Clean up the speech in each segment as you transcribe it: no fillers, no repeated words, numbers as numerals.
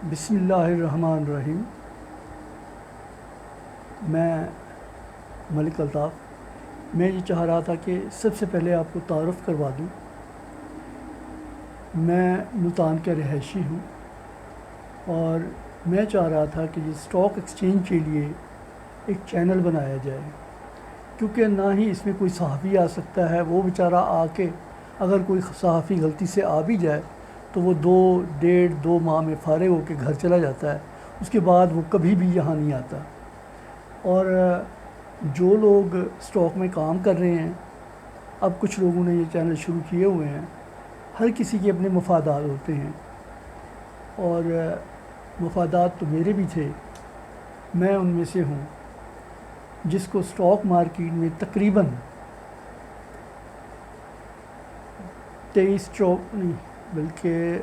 بسم اللہ الرحمن الرحیم۔ میں ملک الطاف، میں یہ چاہ رہا تھا کہ سب سے پہلے آپ کو تعارف کروا دوں۔ میں ملتان کا رہائشی ہوں اور میں چاہ رہا تھا کہ یہ اسٹاک ایکسچینج کے لیے ایک چینل بنایا جائے، کیونکہ نہ ہی اس میں کوئی صحافی آ سکتا ہے۔ وہ بیچارہ آ کے اگر کوئی صحافی غلطی سے آ بھی جائے تو وہ ڈیڑھ دو ماہ میں فارغ ہو کے گھر چلا جاتا ہے، اس کے بعد وہ کبھی بھی یہاں نہیں آتا۔ اور جو لوگ اسٹاک میں کام کر رہے ہیں، اب کچھ لوگوں نے یہ چینل شروع کیے ہوئے ہیں، ہر کسی کے اپنے مفادات ہوتے ہیں، اور مفادات تو میرے بھی تھے۔ میں ان میں سے ہوں جس کو اسٹاک مارکیٹ میں تقریباً 23 نہیں بلکہ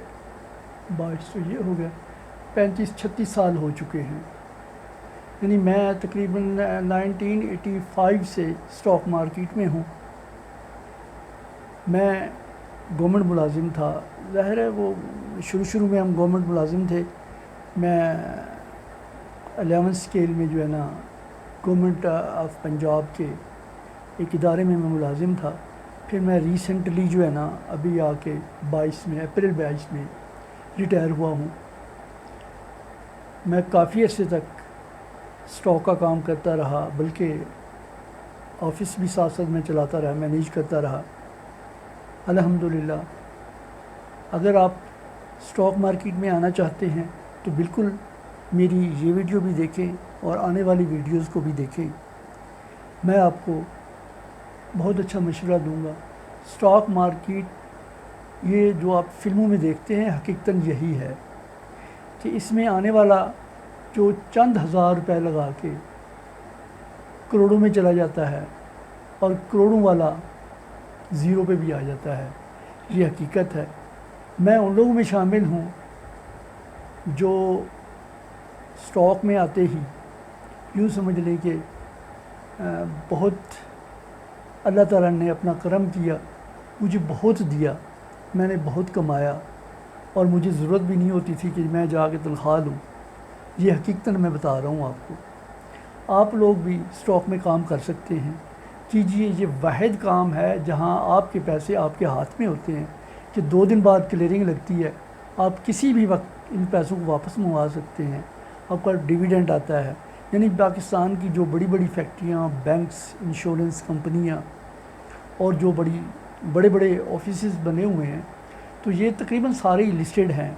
22 تو یہ ہو گیا 35-36 سال ہو چکے ہیں۔ یعنی میں تقریباً 1985 سے اسٹاک مارکیٹ میں ہوں۔ میں گورنمنٹ ملازم تھا، ظاہر ہے وہ شروع میں ہم گورنمنٹ ملازم تھے۔ میں 11 اسکیل میں جو ہے نا گورنمنٹ آف پنجاب کے ایک ادارے میں ملازم تھا۔ پھر میں ریسنٹلی جو ہے نا ابھی آ کے اپریل 22 میں ریٹائر ہوا ہوں۔ میں کافی عرصے تک اسٹاک کا کام کرتا رہا، بلکہ آفس بھی ساتھ ساتھ میں چلاتا رہا، مینیج کرتا رہا الحمدللہ۔ اگر آپ اسٹاک مارکیٹ میں آنا چاہتے ہیں تو بالکل میری یہ ویڈیو بھی دیکھیں اور آنے والی ویڈیوز کو بھی دیکھیں۔ میں آپ کو بہت اچھا مشورہ دوں گا۔ اسٹاک مارکیٹ یہ جو آپ فلموں میں دیکھتے ہیں حقیقتاً یہی ہے کہ اس میں آنے والا جو چند ہزار روپے لگا کے کروڑوں میں چلا جاتا ہے، اور کروڑوں والا زیرو پہ بھی آ جاتا ہے، یہ حقیقت ہے۔ میں ان لوگوں میں شامل ہوں جو اسٹاک میں آتے ہی یوں سمجھ لیں کہ بہت اللہ تعالیٰ نے اپنا کرم کیا، مجھے بہت دیا، میں نے بہت کمایا اور مجھے ضرورت بھی نہیں ہوتی تھی کہ میں جا کے تنخواہ لوں۔ یہ حقیقتاً میں بتا رہا ہوں آپ کو۔ آپ لوگ بھی اسٹاک میں کام کر سکتے ہیں، کیجئے۔ یہ واحد کام ہے جہاں آپ کے پیسے آپ کے ہاتھ میں ہوتے ہیں کہ 2 دن بعد کلیئرنگ لگتی ہے، آپ کسی بھی وقت ان پیسوں کو واپس منگوا سکتے ہیں، آپ کا ڈیویڈنڈ آتا ہے۔ یعنی پاکستان کی جو بڑی بڑی فیکٹریاں، بینکس، انشورنس کمپنیاں اور جو بڑے بڑے آفیسز بنے ہوئے ہیں، تو یہ تقریباً سارے ہی لسٹڈ ہیں۔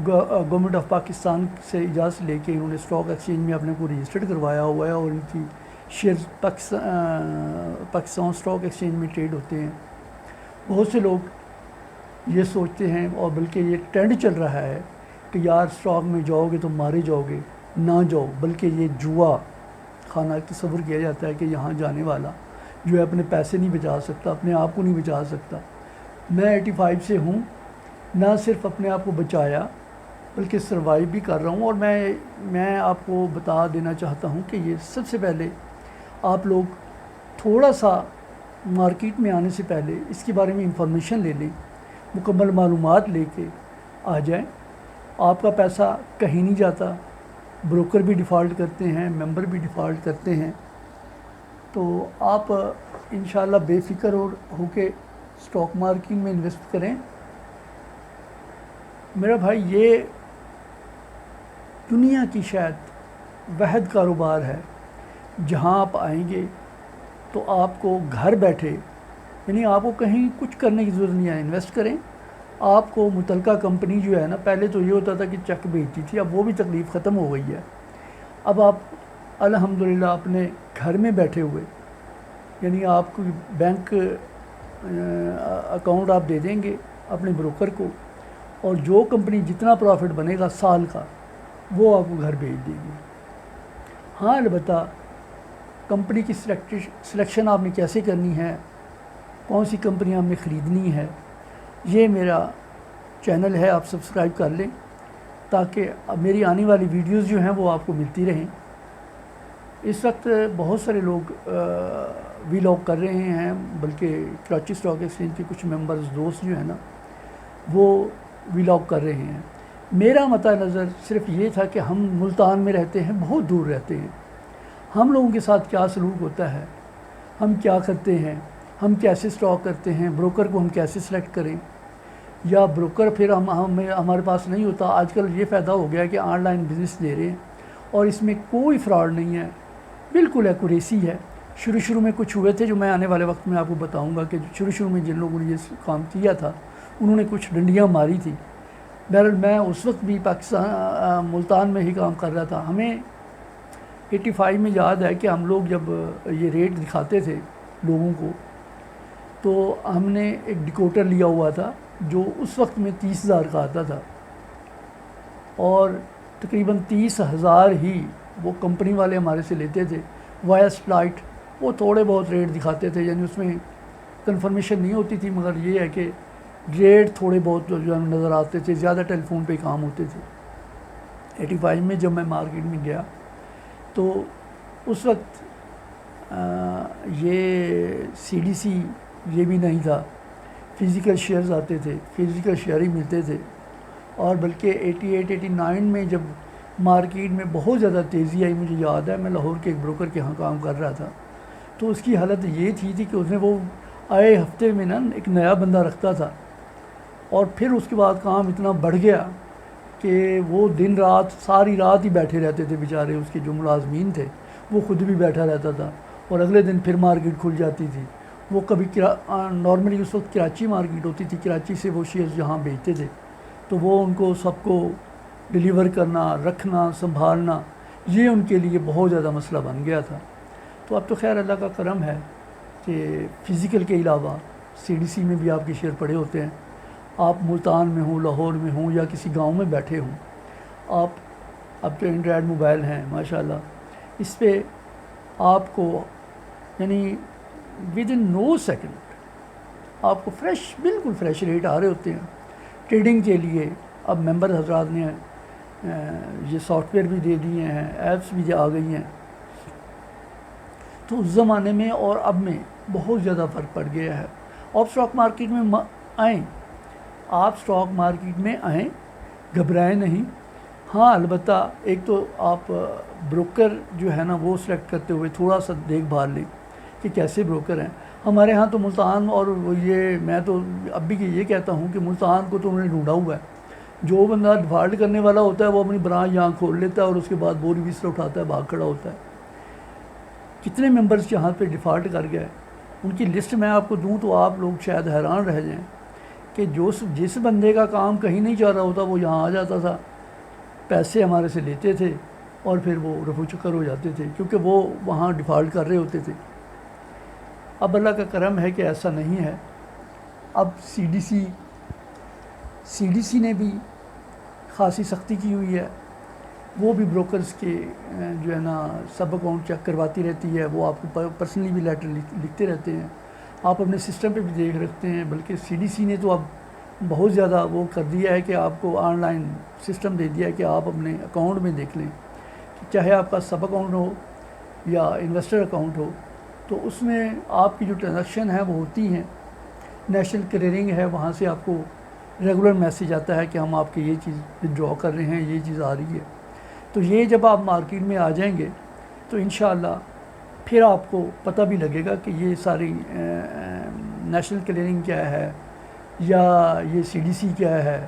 گورنمنٹ آف پاکستان سے اجازت لے کے انہوں نے اسٹاک ایکسچینج میں اپنے کو رجسٹرڈ کروایا ہوا ہے، اور ان کی شیئرز پاکستان اسٹاک ایکسچینج میں ٹریڈ ہوتے ہیں۔ بہت سے لوگ یہ سوچتے ہیں، اور بلکہ یہ ٹرینڈ چل رہا ہے کہ یار اسٹاک میں جاؤ گے تو مارے جاؤ گے، نہ جاؤ، بلکہ یہ جوا خانہ تصور کیا جاتا ہے کہ یہاں جانے والا جو ہے اپنے پیسے نہیں بچا سکتا، اپنے آپ کو نہیں بچا سکتا۔ میں 85 سے ہوں، نہ صرف اپنے آپ کو بچایا بلکہ سروائیو بھی کر رہا ہوں۔ اور میں آپ کو بتا دینا چاہتا ہوں کہ یہ سب سے پہلے آپ لوگ تھوڑا سا مارکیٹ میں آنے سے پہلے اس کے بارے میں انفارمیشن لے لیں، مکمل معلومات لے کے آ جائیں۔ آپ کا پیسہ کہیں نہیں جاتا، بروکر بھی ڈیفالٹ کرتے ہیں، ممبر بھی ڈیفالٹ کرتے ہیں، تو آپ انشاءاللہ بے فکر ہو کے اسٹاک مارکیٹ میں انویسٹ کریں۔ میرا بھائی، یہ دنیا کی شاید واحد کاروبار ہے جہاں آپ آئیں گے تو آپ کو گھر بیٹھے، یعنی آپ کو کہیں کچھ کرنے کی ضرورت نہیں ہے، انویسٹ کریں۔ آپ کو متعلقہ کمپنی جو ہے نا، پہلے تو یہ ہوتا تھا کہ چیک بھیجتی تھی، اب وہ بھی تکلیف ختم ہو گئی ہے۔ اب آپ الحمدللہ اپنے گھر میں بیٹھے ہوئے، یعنی آپ کو بینک اکاؤنٹ آپ دے دیں گے اپنے بروکر کو، اور جو کمپنی جتنا پروفٹ بنے گا سال کا وہ آپ کو گھر بھیج دے گی۔ ہاں، البتہ کمپنی کی سلیکشن آپ نے کیسے کرنی ہے، کون سی کمپنی آپ نے خریدنی ہے، یہ میرا چینل ہے، آپ سبسکرائب کر لیں تاکہ میری آنے والی ویڈیوز جو ہیں وہ آپ کو ملتی رہیں۔ اس وقت بہت سارے لوگ ویلاگ کر رہے ہیں، بلکہ کراچی اسٹاک ایکسچینج کے کچھ ممبرز دوست جو ہیں نا وہ ویلاگ کر رہے ہیں۔ میرا مطع نظر صرف یہ تھا کہ ہم ملتان میں رہتے ہیں، بہت دور رہتے ہیں، ہم لوگوں کے ساتھ کیا سلوک ہوتا ہے، ہم کیا کرتے ہیں، ہم کیسے اسٹاک کرتے ہیں، بروکر کو ہم کیسے سلیکٹ کریں، یا بروکر پھر ہمارے پاس نہیں ہوتا۔ آج کل یہ فائدہ ہو گیا ہے کہ آن لائن بزنس دے رہے ہیں اور اس میں کوئی فراڈ نہیں ہے، بالکل ایکوریسی ہے۔ شروع میں کچھ ہوئے تھے جو میں آنے والے وقت میں آپ کو بتاؤں گا کہ شروع میں جن لوگوں نے یہ کام کیا تھا انہوں نے کچھ ڈنڈیاں ماری تھی۔ بہرحال میں اس وقت بھی پاکستان ملتان میں ہی کام کر رہا تھا۔ ہمیں 85 میں یاد ہے کہ ہم لوگ جب یہ ریٹ دکھاتے تھے لوگوں کو تو ہم نے ایک ڈیکوڈر لیا ہوا تھا جو اس وقت میں 30,000 کا آتا تھا، اور تقریباً 30,000 ہی وہ کمپنی والے ہمارے سے لیتے تھے وایا سٹلائٹ۔ وہ تھوڑے بہت ریٹ دکھاتے تھے، یعنی اس میں کنفرمیشن نہیں ہوتی تھی، مگر یہ ہے کہ ریٹ تھوڑے بہت جو ہے نظر آتے تھے، زیادہ ٹیلی فون پہ کام ہوتے تھے۔ 85 میں جب میں مارکیٹ میں گیا تو اس وقت یہ CDC یہ بھی نہیں تھا، فزیکل شیئرز آتے تھے، فزیکل شیئر ہی ملتے تھے، اور بلکہ 88-89 میں جب مارکیٹ میں بہت زیادہ تیزی آئی، مجھے یاد ہے میں لاہور کے ایک بروکر کے ہاں کام کر رہا تھا، تو اس کی حالت یہ تھی کہ اس نے وہ آئے ہفتے میں نا ایک نیا بندہ رکھتا تھا، اور پھر اس کے بعد کام اتنا بڑھ گیا کہ وہ دن رات ساری رات ہی بیٹھے رہتے تھے بیچارے، اس کے جو ملازمین تھے وہ خود بھی بیٹھا رہتا تھا، اور اگلے دن پھر مارکیٹ کھل جاتی تھی۔ وہ کبھی نارملی اس وقت کراچی مارکیٹ ہوتی تھی، کراچی سے وہ شیئرز یہاں بیچتے تھے، تو وہ ان کو سب کو ڈیلیور کرنا، رکھنا، سنبھالنا، یہ ان کے لیے بہت زیادہ مسئلہ بن گیا تھا۔ تو اب تو خیر اللہ کا کرم ہے کہ فزیکل کے علاوہ CDC میں بھی آپ کے شیئر پڑے ہوتے ہیں۔ آپ ملتان میں ہوں، لاہور میں ہوں، یا کسی گاؤں میں بیٹھے ہوں، آپ اب تو اینڈرائڈ موبائل ہیں ماشاءاللہ، اس پہ آپ کو یعنی ود ان نو سیکنڈ آپ کو بالکل فریش ریٹ آ رہے ہوتے ہیں۔ ٹریڈنگ کے لیے اب ممبر حضرات نے یہ سافٹ ویئر بھی دے دیے ہیں، ایپس بھی آ گئی ہیں، تو اس زمانے میں اور اب میں بہت زیادہ فرق پڑ گیا ہے۔ آپ اسٹاک مارکیٹ میں آئیں، آپ اسٹاک مارکیٹ میں آئیں، گھبرائیں نہیں۔ ہاں البتہ ایک تو آپ بروکر جو ہے نا وہ سلیکٹ کرتے ہوئے تھوڑا سا دیکھ بھال لیں کہ کیسے بروکر ہیں۔ ہمارے ہاں تو ملتان، اور یہ میں تو اب بھی یہ کہتا ہوں کہ ملتان کو تو انہوں نے ڈھونڈا ہوا ہے۔ جو بندہ ڈیفالٹ کرنے والا ہوتا ہے وہ اپنی برانچ یہاں کھول لیتا ہے اور اس کے بعد بوری بستر اٹھاتا ہے، بھاگ کھڑا ہوتا ہے۔ کتنے ممبرز یہاں پہ ڈیفالٹ کر گئے، ان کی لسٹ میں آپ کو دوں تو آپ لوگ شاید حیران رہ جائیں کہ جس بندے کا کام کہیں نہیں چل رہا ہوتا وہ یہاں آ جاتا تھا، پیسے ہمارے سے لیتے تھے اور پھر وہ رفو چکر ہو جاتے تھے کیونکہ وہ وہاں ڈیفالٹ کر رہے ہوتے تھے۔ اب اللہ کا کرم ہے کہ ایسا نہیں ہے۔ اب CDC نے بھی خاصی سختی کی ہوئی ہے، وہ بھی بروکرز کے جو ہے نا سب اکاؤنٹ چیک کرواتی رہتی ہے، وہ آپ کو پرسنلی بھی لیٹر لکھتے رہتے ہیں، آپ اپنے سسٹم پہ بھی دیکھ رکھتے ہیں۔ بلکہ CDC نے تو اب بہت زیادہ وہ کر دیا ہے کہ آپ کو آن لائن سسٹم دے دیا ہے کہ آپ اپنے اکاؤنٹ میں دیکھ لیں، چاہے آپ کا سب اکاؤنٹ ہو یا انویسٹر اکاؤنٹ ہو، تو اس میں آپ کی جو ٹرانزیکشن ہے وہ ہوتی ہیں، نیشنل کلیئرنگ ہے، وہاں سے آپ کو ریگولر میسیج آتا ہے کہ ہم آپ کی یہ چیز ودرا کر رہے ہیں، یہ چیز آ رہی ہے۔ تو یہ جب آپ مارکیٹ میں آ جائیں گے تو انشاءاللہ پھر آپ کو پتہ بھی لگے گا کہ یہ ساری نیشنل کلیئرنگ کیا ہے، یا یہ CDC کیا ہے،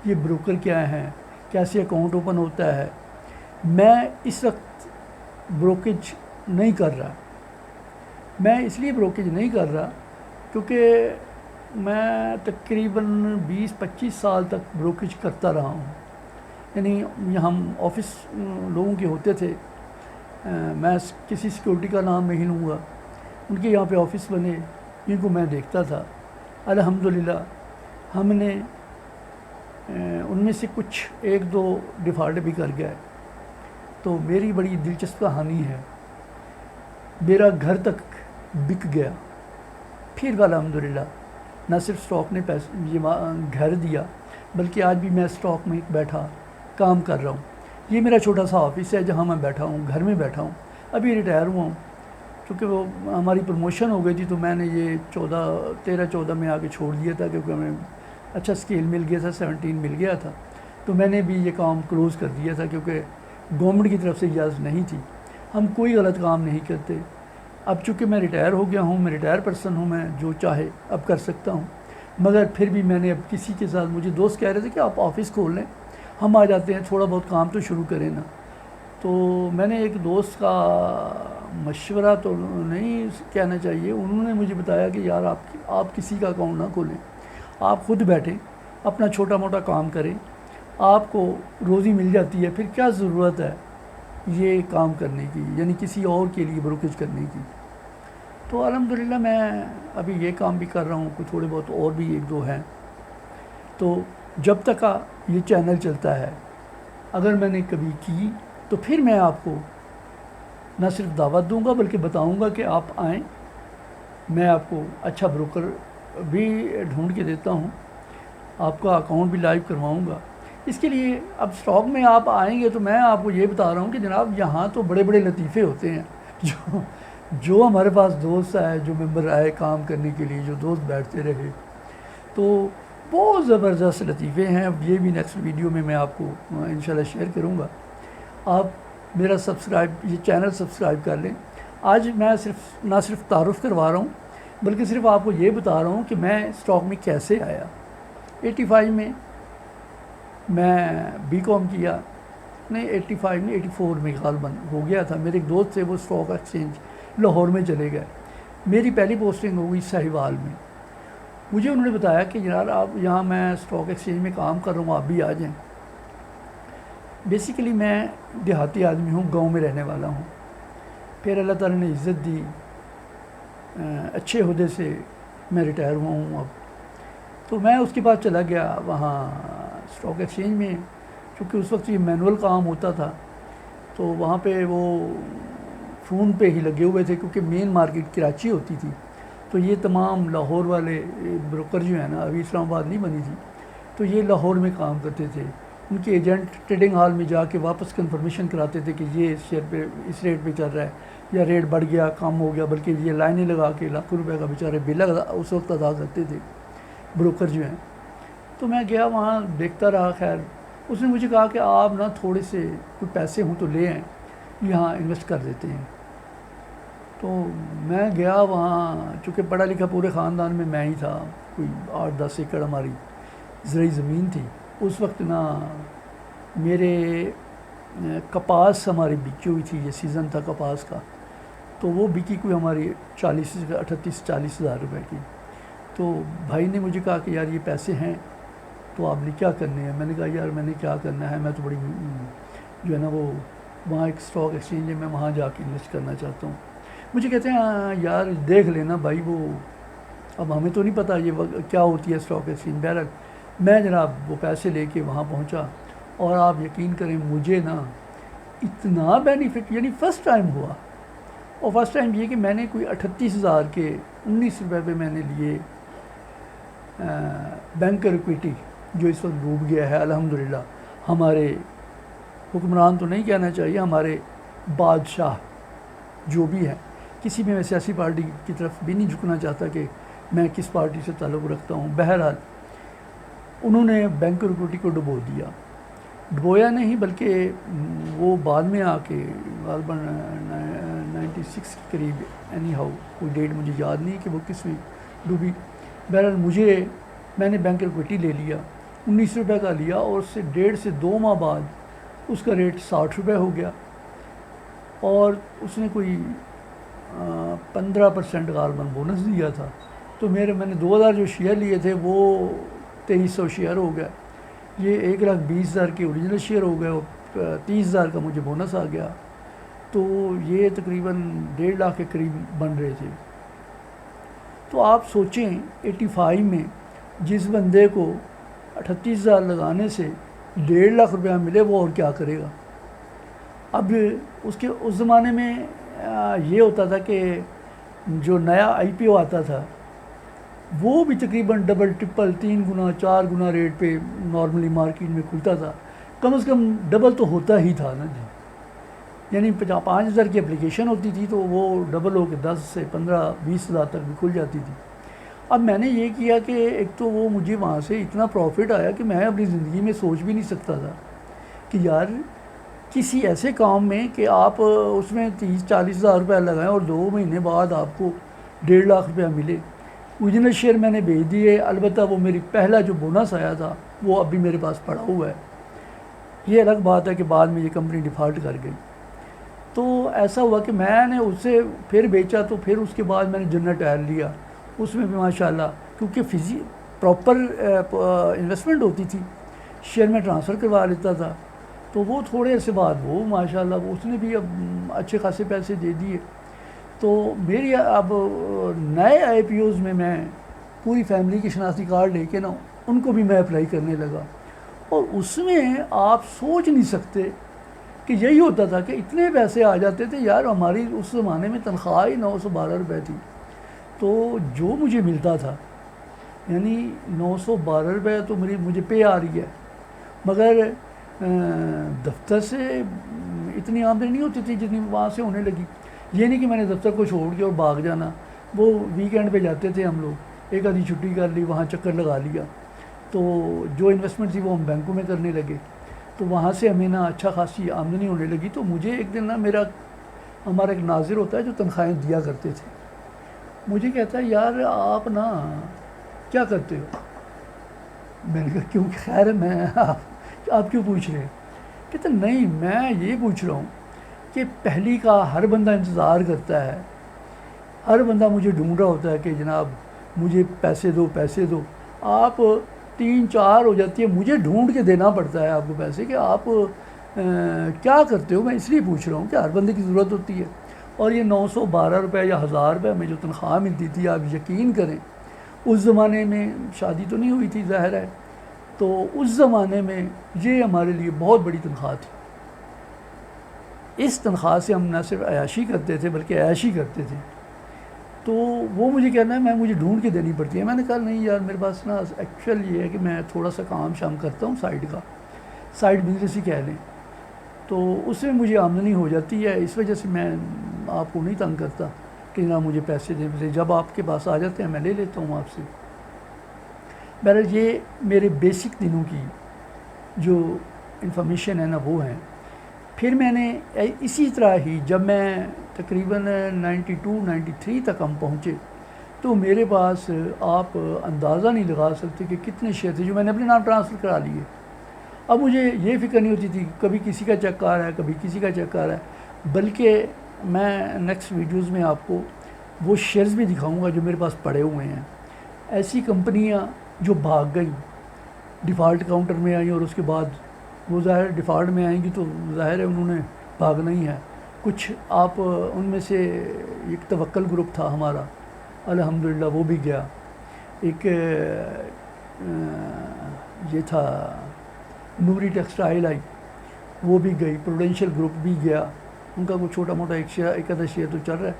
یہ بروکر کیا ہیں، کیسے اکاؤنٹ اوپن ہوتا ہے۔ میں اس وقت بروکیج نہیں کر رہا، میں اس لیے بروکیج نہیں کر رہا کیونکہ میں تقریباً 20-25 سال تک بروکیج کرتا رہا ہوں۔ یعنی ہم آفس لوگوں کے ہوتے تھے، میں کسی سیکورٹی کا نام نہیں لوں گا، ان کے یہاں پہ آفس بنے جن کو میں دیکھتا تھا۔ الحمدللہ ہم نے ان میں سے کچھ 1-2 ڈیفالٹ بھی کر گئے۔ تو میری بڑی دلچسپ کہانی ہے، میرا گھر تک بک گیا، پھر الحمدللہ نہ صرف اسٹاک نے یہ گھر دیا بلکہ آج بھی میں اسٹاک میں بیٹھا کام کر رہا ہوں۔ یہ میرا چھوٹا سا آفس ہے جہاں میں بیٹھا ہوں، گھر میں بیٹھا ہوں، ابھی ریٹائر ہوا ہوں کیونکہ وہ ہماری پروموشن ہو گئی تھی تو میں نے یہ 13-14 میں آ کے چھوڑ دیا تھا کیونکہ ہمیں اچھا اسکیل مل گیا تھا، 17 مل گیا تھا، تو میں نے بھی یہ کام کلوز کر دیا تھا، کیونکہ گورنمنٹ کی طرف سے اجازت نہیں تھی. ہم کوئی غلط کام نہیں کرتے. اب چونکہ میں ریٹائر ہو گیا ہوں، میں ریٹائر پرسن ہوں، میں جو چاہے اب کر سکتا ہوں. مگر پھر بھی میں نے اب کسی کے ساتھ، مجھے دوست کہہ رہے تھے کہ آپ آفس کھول لیں، ہم آ جاتے ہیں، تھوڑا بہت کام تو شروع کریں نا. تو میں نے ایک دوست کا مشورہ تو نہیں کہنا چاہیے، انہوں نے مجھے بتایا کہ یار آپ کسی کا اکاؤنٹ نہ کھولیں، آپ خود بیٹھیں، اپنا چھوٹا موٹا کام کریں، آپ کو روزی مل جاتی ہے، پھر کیا ضرورت ہے یہ کام کرنے کی، یعنی کسی اور کے لیے بروکریج کرنے کی. تو الحمدللہ میں ابھی یہ کام بھی کر رہا ہوں، کچھ تھوڑے بہت اور بھی ایک دو ہیں. تو جب تک یہ چینل چلتا ہے، اگر میں نے کبھی کی تو پھر میں آپ کو نہ صرف دعوت دوں گا بلکہ بتاؤں گا کہ آپ آئیں، میں آپ کو اچھا بروکر بھی ڈھونڈ کے دیتا ہوں، آپ کا اکاؤنٹ بھی لائیو کرواؤں گا. اس کے لیے اب اسٹاک میں آپ آئیں گے تو میں آپ کو یہ بتا رہا ہوں کہ جناب یہاں تو بڑے بڑے لطیفے ہوتے ہیں. جو ہمارے پاس دوست آئے، جو ممبر آئے کام کرنے کے لیے، جو دوست بیٹھتے رہے، تو بہت زبردست لطیفے ہیں. یہ بھی نیکسٹ ویڈیو میں آپ کو انشاءاللہ شیئر کروں گا. آپ میرا یہ چینل سبسکرائب کر لیں. آج میں نہ صرف تعارف کروا رہا ہوں بلکہ صرف آپ کو یہ بتا رہا ہوں کہ میں اسٹاک میں کیسے آیا. 85 میں میں بی کام کیا، نہیں 85 میں 84 میں غالباً ہو گیا تھا. میرے ایک دوست تھے، وہ اسٹاک ایکسچینج لاہور میں چلے گئے. میری پہلی پوسٹنگ ہو گئی ساہیوال میں. مجھے انہوں نے بتایا کہ جناب آپ یہاں میں اسٹاک ایکسچینج میں کام کر رہا ہوں، آپ بھی آ جائیں. بیسیکلی میں دیہاتی آدمی ہوں، گاؤں میں رہنے والا ہوں. پھر اللہ تعالیٰ نے عزت دی، اچھے عہدے سے میں ریٹائر ہوا ہوں اب. تو میں اس کے بعد چلا گیا وہاں اسٹاک ایکسچینج میں، چونکہ اس وقت یہ مینول کام ہوتا تھا تو وہاں پہ وہ فون پہ ہی لگے ہوئے تھے، کیونکہ مین مارکیٹ کراچی ہوتی تھی. تو یہ تمام لاہور والے بروکر جو ہیں نا، ابھی اسلام آباد نہیں بنی تھی، تو یہ لاہور میں کام کرتے تھے. ان کے ایجنٹ ٹریڈنگ ہال میں جا کے واپس کنفرمیشن کراتے تھے کہ یہ اس شیئر پہ اس ریٹ پہ چل رہا ہے، یا ریٹ بڑھ گیا، کم ہو گیا، بلکہ یہ لائنیں لگا کے لاکھوں روپے کا بیچارے بل اس وقت ادا کرتے تھے بروکر جو ہیں. تو میں گیا وہاں دیکھتا رہا. خیر اس نے مجھے کہا کہ آپ نا تھوڑے سے کوئی پیسے ہوں تو لے آئیں، یہاں انویسٹ کر دیتے ہیں. تو میں گیا وہاں، چونکہ پڑھا لکھا پورے خاندان میں ہی تھا. کوئی 8-10 ایکڑ ہماری زرعی زمین تھی. اس وقت نا میرے کپاس ہماری بکی ہوئی تھی، یہ سیزن تھا کپاس کا، تو وہ بکی کوئی ہماری 38-40 ہزار روپے کی. تو بھائی نے مجھے کہا کہ یار یہ پیسے ہیں تو آپ نے کیا کرنے ہیں. میں نے کہا یار میں نے کیا کرنا ہے، میں تو بڑی جو ہے نا وہ وہاں ایک اسٹاک ایکسچینج ہے، میں وہاں جا کے انویسٹ کرنا چاہتا ہوں. مجھے کہتے ہیں ہاں یار دیکھ لینا بھائی، وہ اب ہمیں تو نہیں پتہ یہ کیا ہوتی ہے اسٹاک ایکسچینج. بہرحال میں جناب وہ پیسے لے کے وہاں پہنچا، اور آپ یقین کریں مجھے نا اتنا بینیفٹ، یعنی فرسٹ ٹائم ہوا. اور فرسٹ ٹائم یہ کہ میں نے کوئی 38,000 کے 19 روپے پہ میں نے لیے بینکر اکویٹی، جو اس وقت ڈوب گیا ہے الحمدللہ. ہمارے حکمران تو نہیں کہنا چاہیے، ہمارے بادشاہ جو بھی ہیں، کسی بھی میں سیاسی پارٹی کی طرف بھی نہیں جھکنا چاہتا کہ میں کس پارٹی سے تعلق رکھتا ہوں. بہرحال انہوں نے بینکر اکویٹی کو ڈبو دیا. ڈبویا نہیں بلکہ وہ بعد میں آ کے غالباً 96 کے قریب، اینی ہاؤ کوئی ڈیٹ مجھے یاد نہیں کہ وہ کس میں ڈوبی. بہرحال میں نے بینکر اکویٹی لے لیا، 19 روپے کا لیا، اور اس سے 1.5 سے 2 ماہ بعد اس کا ریٹ 60 روپے ہو گیا. اور اس نے کوئی 15% غالباً بونس دیا تھا. تو میں نے 2000 جو شیئر لیے تھے وہ 2300 شیئر ہو گئے. یہ 1,20,000 کے اوریجنل شیئر ہو گئے، اور 30,000 کا مجھے بونس آ گیا. تو یہ تقریباً 1.5 لاکھ کے قریب بن رہے تھے. تو آپ سوچیں 85 میں جس بندے کو 38,000 لگانے سے 1.5 لاکھ روپیہ ملے، وہ اور کیا کرے گا. اب اس زمانے میں یہ ہوتا تھا کہ جو نیا آئی پی او آتا تھا وہ بھی تقریباً ڈبل ٹرپل 3 گنا 4 گنا ریٹ پہ نارملی مارکیٹ میں کھلتا تھا. کم از کم ڈبل تو ہوتا ہی تھا نا جی. یعنی 5,000 کی اپلیکیشن ہوتی تھی تو وہ ڈبل ہو کے 10 سے 15-20 ہزار تک بھی کھل جاتی تھی. اب میں نے یہ کیا کہ ایک تو وہ مجھے وہاں سے اتنا پروفٹ آیا کہ میں اپنی زندگی میں سوچ بھی نہیں سکتا تھا کہ یار کسی ایسے کام میں کہ آپ اس میں 30-40 ہزار روپے لگائیں اور 2 مہینے بعد آپ کو 1.5 لاکھ روپیہ ملے. اوریجنل شیئر میں نے بھیج دیے، البتہ وہ میری پہلا جو بونس آیا تھا وہ ابھی میرے پاس پڑا ہوا ہے. یہ الگ بات ہے کہ بعد میں یہ کمپنی ڈیفالٹ کر گئی. تو ایسا ہوا کہ میں نے اس سے پھر بیچا، تو پھر اس کے بعد میں نے جنرل ٹائر لیا. اس میں بھی ماشاءاللہ کیونکہ پراپر انویسٹمنٹ ہوتی تھی، شیئر میں ٹرانسفر کروا لیتا تھا، تو وہ تھوڑے عرصے بعد وہ ماشاءاللہ اس نے بھی اب اچھے خاصے پیسے دے دیے. تو میری اب نئے آئی پی اوز میں پوری فیملی کی شناختی کارڈ لے کے نا ان کو بھی میں اپلائی کرنے لگا. اور اس میں آپ سوچ نہیں سکتے کہ یہی ہوتا تھا کہ اتنے پیسے آ جاتے تھے. یار ہماری اس زمانے میں تنخواہ ہی 912 روپے تھی، تو جو مجھے ملتا تھا یعنی 912 روپے تو مجھے پے آ رہی ہے، مگر دفتر سے اتنی آمدنی نہیں ہوتی تھی جتنی وہاں سے ہونے لگی. یہ نہیں کہ میں نے دفتر کو چھوڑ کے اور بھاگ جانا، وہ ویکینڈ پہ جاتے تھے ہم لوگ، ایک آدھی چھٹی کر لی، وہاں چکر لگا لیا. تو جو انویسٹمنٹ تھی وہ ہم بینکوں میں کرنے لگے، تو وہاں سے ہمیں نا اچھا خاصی آمدنی ہونے لگی. تو مجھے ایک دن نا ہمارا ایک ناظر ہوتا ہے جو تنخواہیں دیا کرتے تھے، مجھے کہتا ہے یار آپ نا کیا کرتے ہو؟ میں نے کہا کیوں خیر ہے، میں آپ کیوں پوچھ رہے ہیں؟ کہتے نہیں میں یہ پوچھ رہا ہوں کہ پہلی کا ہر بندہ انتظار کرتا ہے، ہر بندہ مجھے ڈھونڈ رہا ہوتا ہے کہ جناب مجھے پیسے دو پیسے دو. آپ 3-4 ہو جاتی ہے، مجھے ڈھونڈ کے دینا پڑتا ہے آپ کو پیسے کہ آپ کیا کرتے ہو. میں اس لیے پوچھ رہا ہوں کہ ہر بندے کی ضرورت ہوتی ہے. اور یہ 912 روپے یا 1000 روپے میں جو تنخواہ ملتی تھی، آپ یقین کریں اس زمانے میں شادی تو نہیں ہوئی تھی ظاہر ہے، تو اس زمانے میں یہ ہمارے لیے بہت بڑی تنخواہ تھی. اس تنخواہ سے ہم نہ صرف عیاشی کرتے تھے بلکہ عیاشی کرتے تھے. تو وہ مجھے کہنا ہے مجھے ڈھونڈ کے دینی پڑتی ہے. میں نے کہا نہیں یار میرے پاس نا ایکچوئل یہ ہے کہ میں تھوڑا سا کام شام کرتا ہوں سائڈ بزنس ہی کہہ لیں، تو اس میں مجھے آمدنی ہو جاتی ہے. اس وجہ سے میں آپ کو نہیں تنگ کرتا کہ نہ مجھے پیسے دیں، جب آپ کے پاس آ جاتے ہیں میں لے لیتا ہوں آپ سے. بہرحال یہ میرے بیسک دنوں کی جو انفارمیشن ہے نا وہ ہیں. پھر میں نے اسی طرح ہی جب میں تقریباً 92-93 تک ہم پہنچے تو میرے پاس آپ اندازہ نہیں لگا سکتے کہ کتنے شیئر تھے جو میں نے اپنے نام ٹرانسفر کرا لیے. اب مجھے یہ فکر نہیں ہوتی تھی کبھی کسی کا چیک آ رہا ہے کبھی کسی کا چیک آ رہا ہے، بلکہ میں نیکسٹ ویڈیوز میں آپ کو وہ شیئرز بھی دکھاؤں گا جو میرے پاس پڑے ہوئے ہیں. ایسی کمپنیاں جو بھاگ گئیں، ڈیفالٹ کاؤنٹر میں آئیں، اور اس کے بعد وہ ظاہر ڈیفالٹ میں آئیں گی تو ظاہر ہے انہوں نے بھاگنا ہی ہے. کچھ آپ ان میں سے ایک توکل گروپ تھا ہمارا، الحمدللہ وہ بھی گیا. ایک یہ تھا نوری ٹیکسٹائل آئی، وہ بھی گئی. پروڈینشل گروپ بھی گیا، ان کا کوئی چھوٹا موٹا ایک آدھا شیئر تو چل رہا ہے.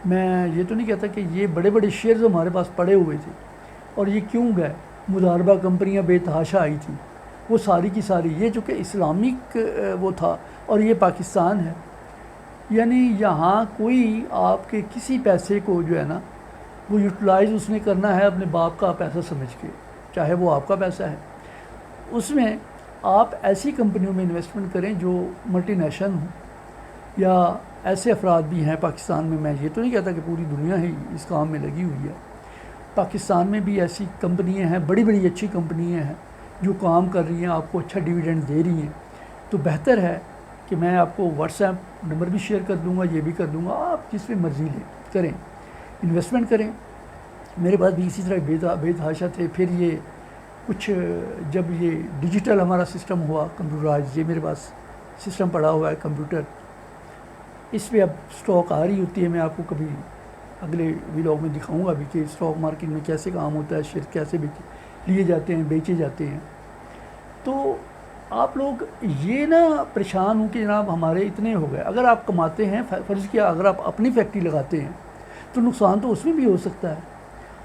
میں یہ تو نہیں کہتا کہ یہ بڑے بڑے شیئرز ہمارے پاس پڑے ہوئے تھے. اور یہ کیوں گئے؟ مضاربہ کمپنیاں بے تحاشا آئی تھیں، وہ ساری کی ساری، یہ چونکہ اسلامک وہ تھا اور یہ پاکستان ہے، یعنی یہاں کوئی آپ کے کسی پیسے کو جو ہے نا وہ یوٹیلائز اس نے کرنا ہے اپنے باپ کا پیسہ سمجھ کے، چاہے وہ آپ کا پیسہ ہے. اس میں آپ ایسی کمپنیوں میں انویسٹمنٹ کریں جو ملٹی نیشنل ہوں، یا ایسے افراد بھی ہیں پاکستان میں یہ تو نہیں کہتا کہ پوری دنیا ہی اس کام میں لگی ہوئی ہے. پاکستان میں بھی ایسی کمپنیاں ہیں، بڑی بڑی اچھی کمپنیاں ہیں جو کام کر رہی ہیں، آپ کو اچھا ڈیویڈنڈ دے رہی ہیں. تو بہتر ہے کہ میں آپ کو واٹس ایپ نمبر بھی شیئر کر دوں گا، یہ بھی کر دوں گا، آپ جس میں مرضی لیں کریں، انویسٹمنٹ کریں. میرے پاس بھی اسی طرح بے تحاشا تھے. پھر یہ کچھ جب یہ ڈیجیٹل ہمارا سسٹم ہوا کمپیوٹرائز، یہ میرے پاس سسٹم پڑا ہوا ہے کمپیوٹر، اس پہ اب سٹاک آ رہی ہوتی ہے. میں آپ کو کبھی اگلے ویلاگ میں دکھاؤں گا بھی کہ سٹاک مارکیٹ میں کیسے کام ہوتا ہے، شیئر کیسے لیے جاتے ہیں بیچے جاتے ہیں. تو آپ لوگ یہ نہ پریشان ہوں کہ جناب ہمارے اتنے ہو گئے. اگر آپ کماتے ہیں، فرض کیا اگر آپ اپنی فیکٹری لگاتے ہیں تو نقصان تو اس میں بھی ہو سکتا ہے.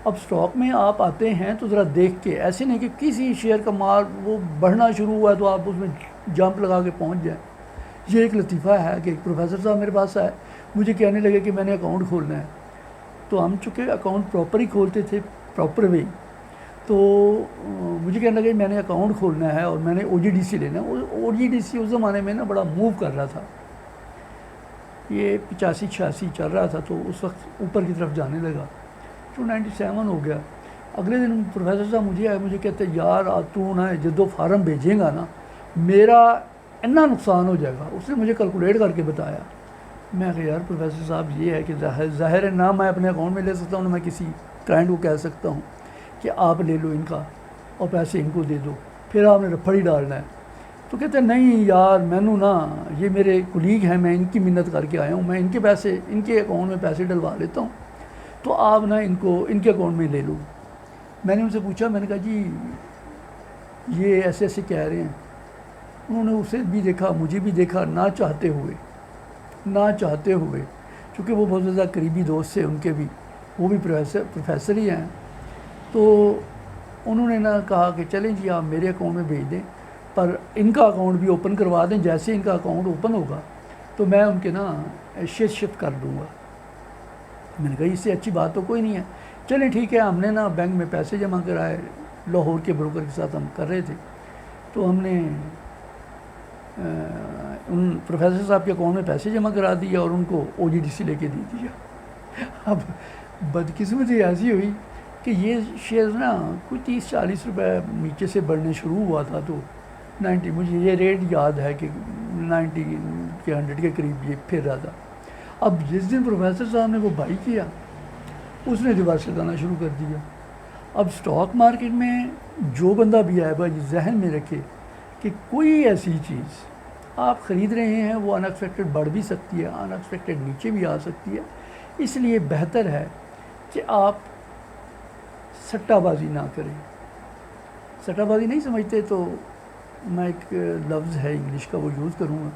اب سٹاک میں آپ آتے ہیں تو ذرا دیکھ کے، ایسے نہیں کہ کسی شیئر کا مال وہ بڑھنا شروع ہوا ہے تو آپ اس میں جمپ لگا کے پہنچ جائیں. یہ ایک لطیفہ ہے کہ ایک پروفیسر صاحب میرے پاس آئے، مجھے کہنے لگے کہ میں نے اکاؤنٹ کھولنا ہے. تو ہم چونکہ اکاؤنٹ پراپر ہی کھولتے تھے، پراپر وے. تو مجھے کہنے لگا میں نے اکاؤنٹ کھولنا ہے اور میں نے OGDC لینا ہے. OGDC اس زمانے میں نا بڑا موو کر رہا تھا, یہ 85-86 چل رہا تھا, تو اس وقت اوپر کی طرف جانے لگا. تو 97 ہو گیا. اگلے دن پروفیسر صاحب مجھے کہتے یار تو نا جدو فارم بھیجیں گا نا میرا اتنا نقصان ہو جائے گا. اس نے مجھے کیلکولیٹ کر کے بتایا. میں کہا یار پروفیسر صاحب یہ ہے کہ ظاہر ہے نہ میں اپنے اکاؤنٹ میں لے سکتا ہوں, نہ میں کسی کلائنٹ کو کہہ سکتا ہوں کہ آپ لے لو ان کا اور پیسے ان کو دے دو, پھر آپ نے رپڑ ہی ڈالنا ہے. تو کہتے ہیں نہیں یار مینو نا یہ میرے کولیگ ہیں, میں ان کی منت کر کے آیا ہوں, میں ان کے پیسے ان کے اکاؤنٹ میں پیسے ڈلوا لیتا ہوں, تو آپ نا ان کو ان کے اکاؤنٹ میں لے لو. میں نے ان سے پوچھا, میں نے کہا جی یہ ایسے ایسے کہہ رہے ہیں. انہوں نے اسے بھی دیکھا مجھے بھی دیکھا, نہ چاہتے ہوئے چونکہ وہ بہت زیادہ قریبی دوست تھے ان کے بھی, وہ بھی پروفیسر ہی ہیں. تو انہوں نے نا کہا کہ چلیں جی آپ میرے اکاؤنٹ میں بھیج دیں, پر ان کا اکاؤنٹ بھی اوپن کروا دیں, جیسے ان کا اکاؤنٹ اوپن ہوگا تو میں ان کے نا شیئر شفٹ کر دوں گا. میں نے کہا اس سے اچھی بات تو کوئی نہیں ہے. چلیں ٹھیک ہے. ہم نے نا بینک میں پیسے جمع کرائے, لاہور کے بروکر کے ساتھ ہم کر رہے تھے. تو ہم نے ان پروفیسر صاحب کے اکاؤنٹ میں پیسے جمع کرا دیا اور ان کو OGDC لے کے دے دیا. اب بدقسمتی ایسی ہوئی کہ یہ شیئر نا کوئی 30-40 روپے نیچے سے بڑھنے شروع ہوا تھا. تو 90 مجھے یہ ریٹ یاد ہے کہ 90 کے 100 کے قریب یہ پھر رہا تھا. اب جس دن پروفیسر صاحب نے وہ بائی کیا اس نے دیوار چلانا شروع کر دیا. اب سٹاک مارکیٹ میں جو بندہ بھی آئے بھائی ذہن میں رکھے کہ کوئی ایسی چیز آپ خرید رہے ہیں وہ ان ایکسپیکٹڈ بڑھ بھی سکتی ہے, ان ایکسپیکٹڈ نیچے بھی آ سکتی ہے. اس لیے بہتر ہے کہ آپ سٹہ بازی نہ کریں. سٹہ بازی نہیں سمجھتے تو میں ایک لفظ ہے انگلش کا وہ یوز کروں گا.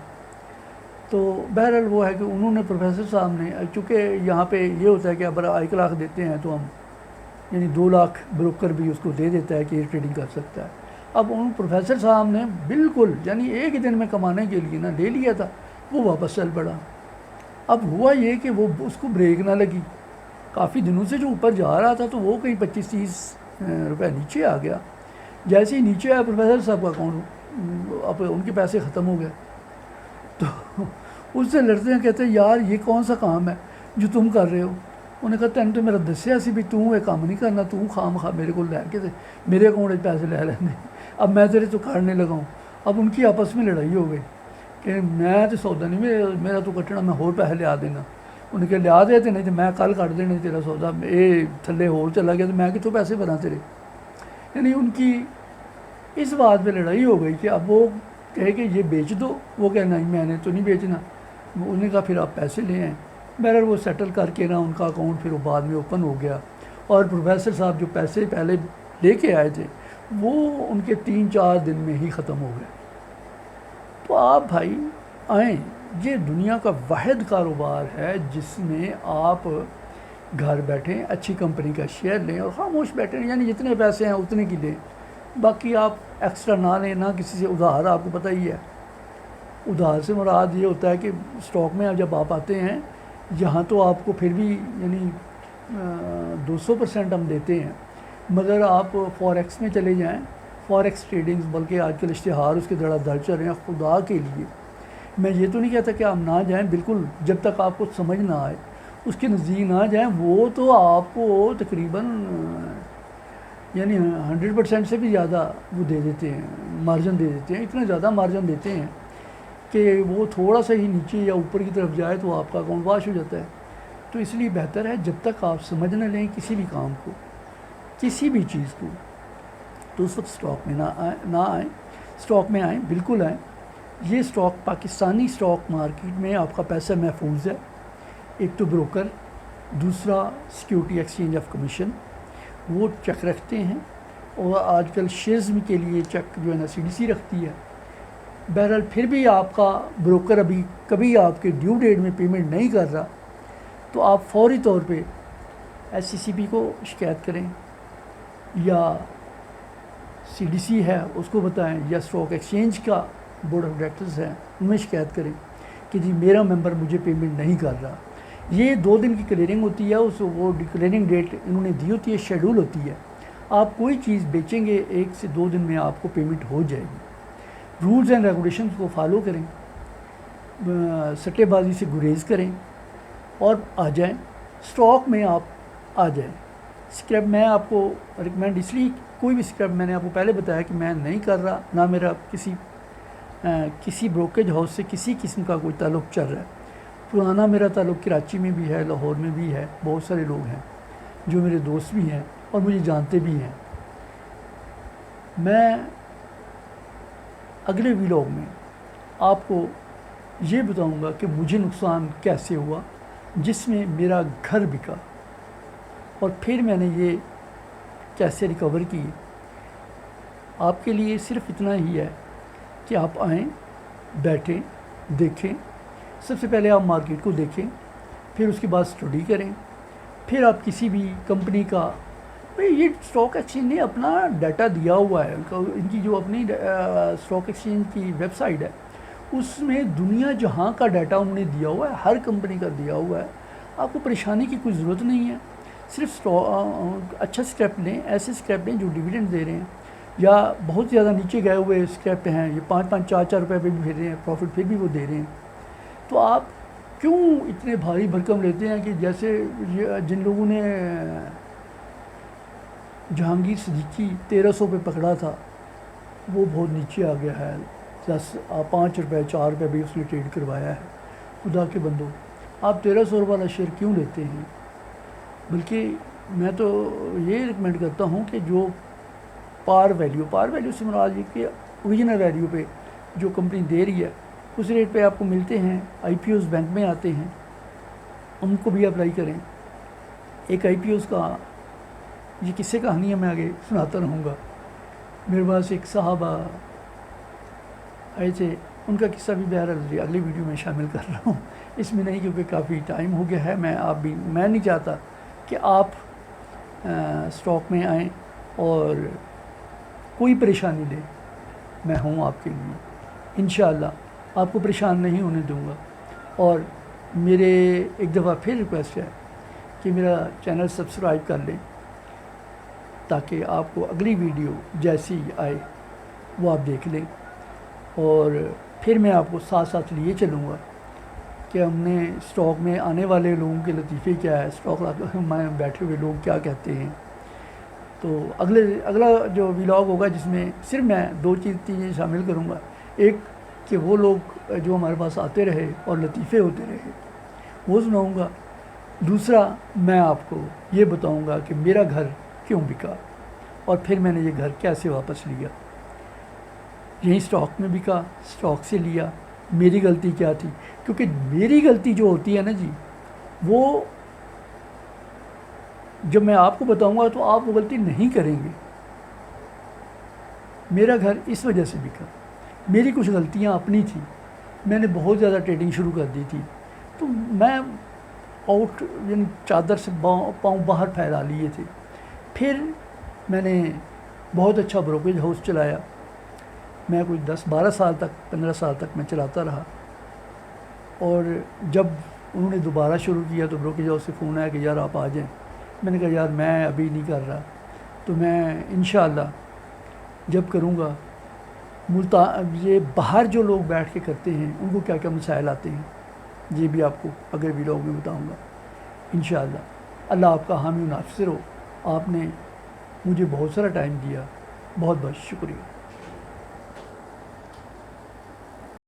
تو بہرحال وہ ہے کہ انہوں نے پروفیسر صاحب نے, چونکہ یہاں پہ یہ ہوتا ہے کہ اگر 1 لاکھ دیتے ہیں تو ہم یعنی 2 لاکھ بروکر بھی اس کو دے دیتا ہے کہ یہ ٹریڈنگ کر سکتا ہے. اب ان پروفیسر صاحب نے بالکل یعنی ایک ہی دن میں کمانے کے لیے نا لے لیا تھا, وہ واپس چل پڑا. اب ہوا یہ کہ وہ اس کو بریک نہ لگی, کافی دنوں سے جو اوپر جا رہا تھا تو وہ کہیں 25-30 روپے نیچے آ گیا. جیسے ہی نیچے آیا پروفیسر صاحب کا اکاؤنٹ اب ان کے پیسے ختم ہو گئے. تو اس سے لڑتے ہیں, کہتے ہیں یار یہ کون سا کام ہے جو تم کر رہے ہو. انہوں نے کہا تین تو میرا دسیا سی بھی تم یہ کام نہیں کرنا, تم خام خواہ میرے کو لے کے میرے اکاؤنٹ میں پیسے لے لینے, اب میں تیرے تو کاٹنے لگا ہوں. اب ان کی آپس میں لڑائی ہو گئی کہ میں تو سودا نہیں, میرا تو کٹنا, میں اور پیسے لیا دینا. انہوں نے کہا لیا دیتے, نہیں تو میں کل کٹ دینا تیرا سودا, یہ تھلے اور چلا گیا تو میں کتوں پیسے بھرا تیرے. یعنی ان کی اس بات پہ لڑائی ہو گئی کہ اب وہ کہے کہ یہ بیچ دو, وہ کہنا نہیں میں نے تو نہیں بیچنا. انہوں نے کہا پھر آپ پیسے لے آئیں. بہرحال وہ سیٹل کر کے نا ان کا اکاؤنٹ پھر وہ بعد میں اوپن ہو گیا, اور پروفیسر صاحب جو پیسے پہلے لے کے آئے تھے وہ ان کے 3-4 دن میں ہی ختم ہو گئے. تو آپ بھائی آئیں, یہ دنیا کا واحد کاروبار ہے جس میں آپ گھر بیٹھیں اچھی کمپنی کا شیئر لیں اور خاموش بیٹھیں, یعنی جتنے پیسے ہیں اتنے کی لیں, باقی آپ ایکسٹرا نہ لیں, نہ کسی سے ادھار. آپ کو پتہ ہی ہے ادھار سے مراد یہ ہوتا ہے کہ اسٹاک میں جب آپ آتے ہیں یہاں تو آپ کو پھر بھی یعنی 200% ہم دیتے ہیں, مگر آپ فوریکس میں چلے جائیں, فوریکس ٹریڈنگز, بلکہ آج کل اشتہار اس کے دڑا دھڑ چل رہے ہیں. خدا کے لیے میں یہ تو نہیں کہتا کہ آپ نہ جائیں, بالکل جب تک آپ کو سمجھ نہ آئے اس کے نزدیک نہ جائیں. وہ تو آپ کو تقریباً یعنی 100% سے بھی زیادہ وہ دے دیتے ہیں, مارجن دے دیتے ہیں, اتنا زیادہ مارجن دیتے ہیں کہ وہ تھوڑا سا ہی نیچے یا اوپر کی طرف جائے تو آپ کا اکاؤنٹ واش ہو جاتا ہے. تو اس لیے بہتر ہے جب تک آپ سمجھ نہ لیں کسی بھی کام کو, کسی بھی چیز کو, تو اس وقت اسٹاک میں نہ آئیں. اسٹاک میں آئیں, بالکل آئیں. یہ اسٹاک پاکستانی اسٹاک مارکیٹ میں آپ کا پیسہ محفوظ ہے. ایک تو بروکر, دوسرا سیکیورٹی ایکسچینج آف کمیشن, وہ چیک رکھتے ہیں, اور آج کل شیئرز کے لیے چیک جو ہے نا CDC رکھتی ہے. بہرحال پھر بھی آپ کا بروکر ابھی کبھی آپ کے ڈیو ڈیٹ میں پیمنٹ نہیں کر رہا تو آپ فوری طور پہ SCCB کو شکایت کریں, یا CDC ہے اس کو بتائیں, یا اسٹاک ایکسچینج کا بورڈ آف ڈائریکٹرز ہے ان میں شکایت کریں کہ جی میرا ممبر مجھے پیمنٹ نہیں کر رہا. یہ 2 دن کی کلیئرنگ ہوتی ہے، وہ کلیئرنگ ڈیٹ انہوں نے دی ہوتی ہے، شیڈول ہوتی ہے. آپ کوئی چیز بیچیں گے 1 سے 2 دن میں آپ کو پیمنٹ ہو جائے گی. رولز اینڈ ریگولیشنز کو فالو کریں، سٹے بازی سے گریز کریں اور آ جائیں اسٹاک میں. آپ آ جائیں. اسکریپ میں آپ کو ریکمینڈ اس لیے، کوئی بھی اسکریپ میں نے آپ کو پہلے بتایا کہ میں نہیں کر رہا، نہ میرا کسی بروکریج ہاؤس سے کسی قسم کا کوئی تعلق چل رہا ہے. پرانا میرا تعلق کراچی میں بھی ہے، لاہور میں بھی ہے. بہت سارے لوگ ہیں جو میرے دوست بھی ہیں اور مجھے جانتے بھی ہیں. میں اگلے ویلاگ میں آپ کو یہ بتاؤں گا کہ مجھے نقصان کیسے ہوا جس میں میرا گھر بکا، اور پھر میں نے یہ کیسے ریکور کی. آپ کے لیے صرف اتنا ہی ہے کہ آپ آئیں، بیٹھیں، دیکھیں. سب سے پہلے آپ مارکیٹ کو دیکھیں، پھر اس کے بعد اسٹڈی کریں. پھر آپ کسی بھی کمپنی کا، یہ اسٹاک ایکسچینج نے اپنا ڈیٹا دیا ہوا ہے. ان کی جو اپنی اسٹاک ایکسچینج کی ویب سائٹ ہے اس میں دنیا جہاں کا ڈیٹا انہوں نے دیا ہوا ہے، ہر کمپنی کا دیا ہوا ہے. آپ کو پریشانی کی کوئی ضرورت نہیں ہے. صرف اچھا اسکریپ لیں، ایسے اسکریپ لیں جو ڈیویڈنڈ دے رہے ہیں، یا بہت زیادہ نیچے گئے ہوئے اسکریپ ہیں، یہ 5-5 4-4 روپے پہ بھی پھر رہے ہیں، پروفٹ پھر بھی وہ دے رہے ہیں. تو آپ کیوں اتنے بھاری بھرکم لیتے ہیں کہ جیسے جن لوگوں نے جہانگیر صدیقی 1300 پہ پکڑا تھا وہ بہت نیچے آ گیا ہے. 5 روپے 4 روپے بھی اس نے ٹریڈ کروایا ہے. خدا کے بندو، آپ 1300 والا شیئر کیوں لیتے ہیں؟ بلکہ میں تو یہ ریکمینڈ کرتا ہوں کہ جو پار ویلیو سے مراد یہ کہ اوریجنل ویلیو پہ جو کمپنی دے رہی ہے اس ریٹ پہ آپ کو ملتے ہیں. آئی پی اوز بینک میں آتے ہیں، ان کو بھی اپلائی کریں. ایک آئی پی اوز کا یہ قصے کہانیاں میں آگے سناتا رہوں گا. میرے پاس ایک صاحب آئے تھے، ان کا قصہ بھی بہرحال اگلی ویڈیو میں شامل کر رہا ہوں، اس میں نہیں کیونکہ کافی ٹائم ہو گیا ہے. میں نہیں چاہتا کہ آپ اسٹاک میں آئیں اور کوئی پریشانی لیں. میں ہوں آپ کے لیے، انشاءاللہ آپ کو پریشان نہیں ہونے دوں گا. اور میرے ایک دفعہ پھر ریکویسٹ ہے کہ میرا چینل سبسکرائب کر لیں تاکہ آپ کو اگلی ویڈیو جیسی آئے وہ آپ دیکھ لیں. اور پھر میں آپ کو ساتھ ساتھ لیے چلوں گا کہ ہم نے اسٹاک میں آنے والے لوگوں کے لطیفے کیا ہے، اسٹاک میں بیٹھے ہوئے لوگ کیا کہتے ہیں. تو اگلا جو ویلاگ ہوگا جس میں صرف میں 2 چیزیں شامل کروں گا. ایک کہ وہ لوگ جو ہمارے پاس آتے رہے اور لطیفے ہوتے رہے وہ سناؤں گا. دوسرا میں آپ کو یہ بتاؤں گا کہ میرا گھر کیوں بکا اور پھر میں نے یہ گھر کیسے واپس لیا. یہیں اسٹاک میں بکا، اسٹاک سے لیا. میری غلطی کیا تھی؟ کیونکہ میری غلطی جو ہوتی ہے نا جی، وہ جب میں آپ کو بتاؤں گا تو آپ وہ غلطی نہیں کریں گے. میرا گھر اس وجہ سے بکا، میری کچھ غلطیاں اپنی تھیں. میں نے بہت زیادہ ٹریڈنگ شروع کر دی تھی، تو میں یعنی چادر سے پاؤں باہر پھیلا لیے تھے. پھر میں نے بہت اچھا بروکریج ہاؤس چلایا. میں کوئی 10-12 سال تک 15 سال تک میں چلاتا رہا. اور جب انہوں نے دوبارہ شروع کیا تو بروکریج ہاؤس سے فون آیا کہ یار آپ آ جائیں. میں نے کہا یار میں ابھی نہیں کر رہا. تو میں انشاءاللہ جب کروں گا یہ باہر جو لوگ بیٹھ کے کرتے ہیں ان کو کیا کیا مسائل آتے ہیں یہ بھی آپ کو اگلے ویلاگ میں بتاؤں گا انشاءاللہ. اللہ آپ کا حامی و ناصر ہو. آپ نے مجھے بہت سارا ٹائم دیا، بہت بہت شکریہ.